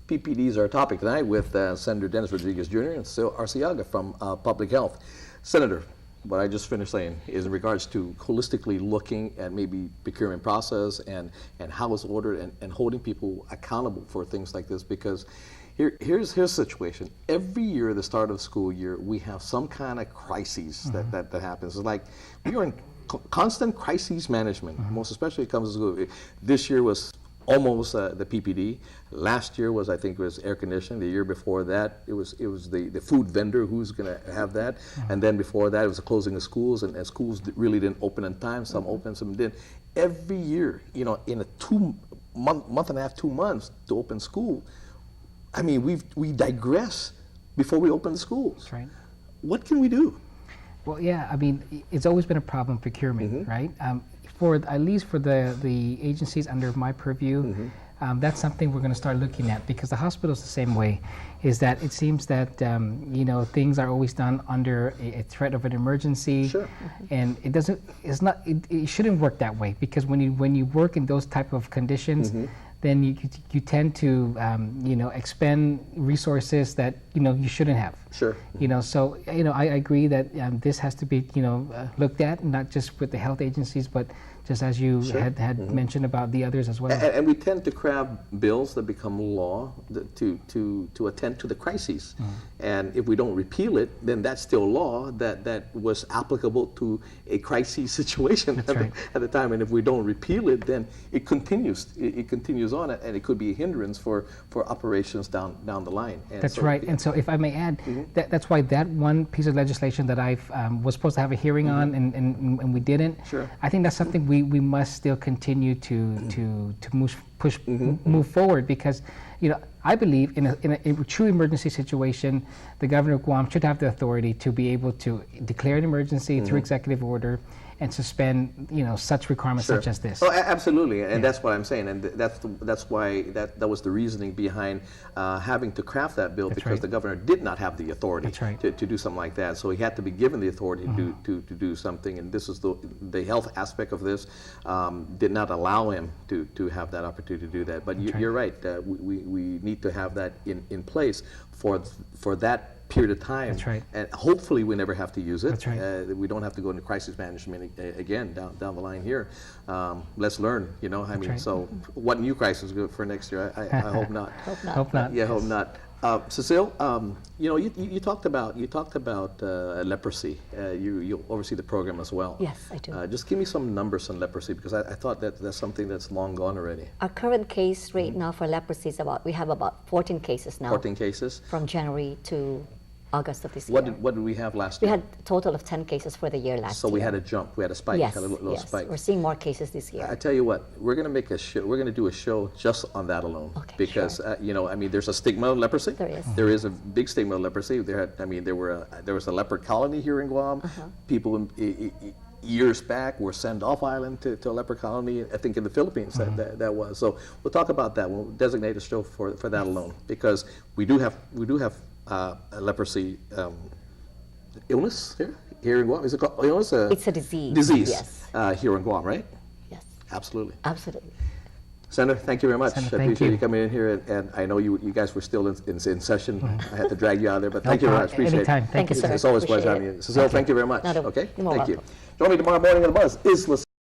PPDs are our topic tonight with Senator Dennis Rodriguez Jr. and Sil Arciaga from Public Health. Senator, what I just finished saying is in regards to holistically looking at maybe procurement process and how it's ordered and holding people accountable for things like this, because here's the situation. Every year at the start of the school year, we have some kind of crises that happens. It's like we are in constant crisis management, most especially when it comes to school. This year was almost the PPD. Last year was, I think, it was air conditioning. The year before that, it was the food vendor who's going to have that. And then before that, it was the closing of schools, and schools really didn't open in time. Some opened, some didn't. Every year, you know, in a month and a half, 2 months to open school, I mean, we digress before we open the schools. That's right. What can we do? Well, yeah, I mean, it's always been a problem procurement, right? At least for the agencies under my purview, that's something we're going to start looking at, because the hospital's the same way. Is that it seems that you know, things are always done under a threat of an emergency, and it shouldn't work that way, because when you work in those type of conditions, then you tend to you know, expend resources that, you know, you shouldn't have. You know, so, you know, I agree that this has to be, you know, looked at, not just with the health agencies, but just as you had mentioned about the others as well. And we tend to craft bills that become law to attend to the crises. And if we don't repeal it, then that's still law that was applicable to a crisis situation at the time. And if we don't repeal it, then it continues. It continues on, and it could be a hindrance for operations down the line. And that's right. And so, if I may add, that's why that one piece of legislation that I was supposed to have a hearing on, and we didn't. I think that's something we must still continue to move forward, because, you know, I believe in a true emergency situation, the governor of Guam should have the authority to be able to declare an emergency through executive order and suspend, you know, such requirements such as this. Oh, absolutely, and that's what I'm saying, and that's why that was the reasoning behind having to craft that bill, because the governor did not have the authority to do something like that. So he had to be given the authority to do something, and this is the health aspect of this did not allow him to have that opportunity to do that. But you're right. We need to have that in place for that period of time, and hopefully we never have to use it. We don't have to go into crisis management again down the line here. Let's learn, you know. I mean, so what new crisis for next year? I hope not. Hope not. Yeah, hope not. Cecile, you know, you talked about leprosy. You oversee the program as well. Yes, I do. Just give me some numbers on leprosy, because I thought that's something that's long gone already. Our current case rate now for leprosy is we have about 14 cases now. 14 cases? From January to August of this year. What did we have last year? We had a total of 10 cases for the year last year. So we had a jump, we had a spike, yes, had a little spike. We're seeing more cases this year. I tell you what, we're going to make a show. We're going to do a show just on that alone, because you know, I mean, there's a stigma of leprosy. There is. There is a big stigma of leprosy. There was a leopard colony here in Guam. People years back were sent off island to a leopard colony. I think in the Philippines that was. So we'll talk about that. We'll designate a show for that alone, because we do have a leprosy illness here in Guam. Is it called illness? It's a disease. Disease. Yes. Here in Guam, right? Yes. Absolutely. Absolutely. Senator, thank you very much. Senator, I appreciate you coming in here, and I know you guys were still in session. I had to drag you out there, but thank you very much. Appreciate Anytime. it. Thank you, sir. It's always a pleasure having you. Cecile, thank you very much. Okay. Thank you. Join me tomorrow morning on The Buzz.